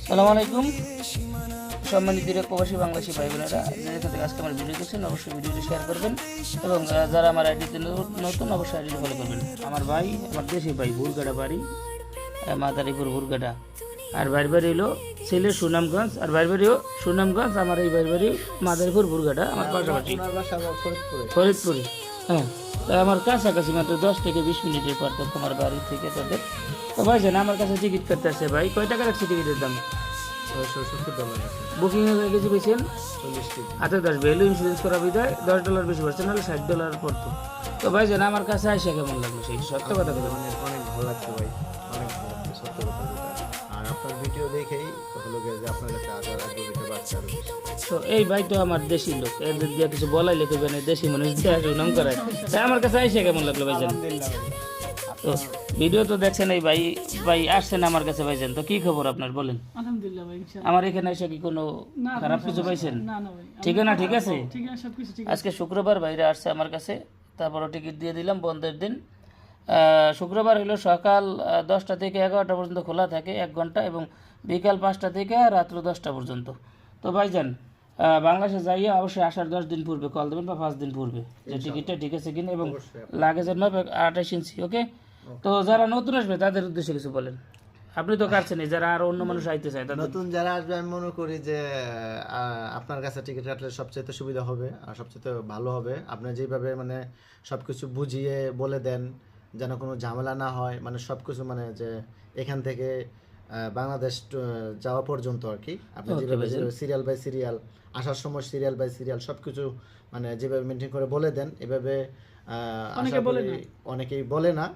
সালামু আলাইকুম সম্মানিত প্রবাসী বাংলাদেশি ভাই বোনেরা, যেখান থেকে আজকে আমার ভিডিও দেখছেন অবশ্যই ভিডিওটি শেয়ার করবেন এবং যারা আমার আইডিতে নতুন অবশ্যই আইডি ফলো করবেন। আমার ভাই, আমার দেশি ভাই, বুরগাড়া বাড়ি, মাদারীপুর বুরগাড়া। আর বাইর বাড়ি হলো ছেলে সুনামগঞ্জ, আর বাইর বাড়িও সুনামগঞ্জ। আমার এই বাইর বাড়ি মাদারীপুর বুরগাড়া, আমার পাশাপাশি ফরিদপুরে। হ্যাঁ, তাই আমার কাছাকাছি মাত্র 10 থেকে 20 মিনিটের পার্থক্য আমার বাড়ি থেকে তাদের। তো ভাইজান আমার কাছে টিকিট কাটতে আছে ভাই, কয় টাকা রাখছে টিকিটের দাম? $70 বুকিং হয়ে গেছে পেয়েছেন 10 ভ্যালু ইন্স্যুরেন্স করা বিদায় $10 বেশি পড়ছে, নাহলে $60 পড়তো। তো ভাইজান আমার কাছে আইসা কেমন লাগলো সেই সত্য কথা বলবেন? অনেক ভালো লাগছে ভাই, অনেক ভালো লাগছে সত্য কথা যেটা। আর আপনার ভিডিও দেখেই হলো গিয়ে যে আপনার কাছে আসার আগ্রহীটা বাড়ছে আরো বেশি। তো এই ভাই তো আমার দেশি লোক, এদের দিয়ে কিছু বলাই লিখবে না, দেশি মানুষ দিয়ে সুনাম করায়। তাই আমার কাছে আইসা কেমন লাগলো ভাইজান? তো ভিডিও তো দেখছেন, এই ভাই ভাই আসছেন আমার কাছে ভাইজান। তো কি খবর আপনার বলেন? আলহামদুলিল্লাহ ভাই, ইনশাআল্লাহ। আমার এখানে এসে কি কোনো খারাপ কিছু পাইছেন? না না ভাই, ঠিক না, ঠিক আছে। ঠিক আছে, সবকিছু ঠিক আছে। আজকে শুক্রবার, বাইরে আসছে আমার কাছে, তারপরও টিকিট দিয়ে দিলাম বন্ধের দিন। শুক্রবার হলো সকাল 10টা থেকে 11টা পর্যন্ত খোলা থাকে 1 ঘন্টা, এবং বিকাল 5টা থেকে রাত্র 10টা পর্যন্ত। তো ভাইজান বাংলাদেশে যাইয়া অবশ্যই আসার 10 দিন পূর্বে কল দেবেন বা 5 দিন পূর্বে যে টিকিটটা ঠিক আছে কিনা, এবং লাগেজের মাপ 28 ইঞ্চি। ওকে, তো যারা নতুন আসবে তাদের উদ্দেশ্যে কিছু বলেন। আপনি তো কাটছেন, যারা আরো অন্য মানুষ আইতে চায় তাদের। নতুন যারা আসবে আমি মনে করি যে আপনার কাছে টিকিট কাটলে সবচেয়ে সুবিধা হবে আর সবচেয়ে ভালো হবে। আপনি যেভাবে মানে সবকিছু বুঝিয়ে বলে দেন, যেন কোনো ঝামেলা না হয়, মানে সবকিছু মানে যে এখান থেকে বাংলাদেশ যাওয়া পর্যন্ত আর কি আপনি যেভাবে সিরিয়াল বাই সিরিয়াল, আসার সময় সিরিয়াল বাই সিরিয়াল সবকিছু মানে যেভাবে মেনটেন করে বলে দেন, এভাবে অনেকেই বলে না।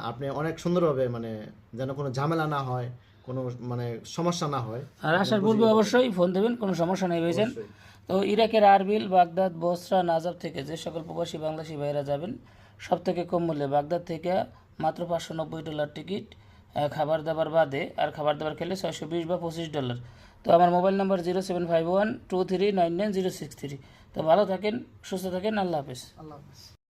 আপনি অনেক সুন্দরভাবে মানে যেন কোনো ঝামেলা না হয়, কোনো মানে সমস্যা না হয়। আর আসার পূর্বে অবশ্যই ফোন দেবেন, কোনো সমস্যা নেই ভাইজান। তো ইরাকের আরবিল, বাগদাদ, বসরা, নাজাব থেকে যে সকল প্রবাসী বাংলাদেশি ভাইরা যাবেন, সব থেকে কম মূল্যে বাগদাদ থেকে মাত্র $590 টিকিট, খাবার দাবার বাদে। আর খাবার দাবার খেলে 620 বা $25। তো আমার মোবাইল নাম্বার 075123999063। তো ভালো থাকেন, সুস্থ থাকেন, আল্লাহ হাফেজ। আল্লাহ হাফেজ।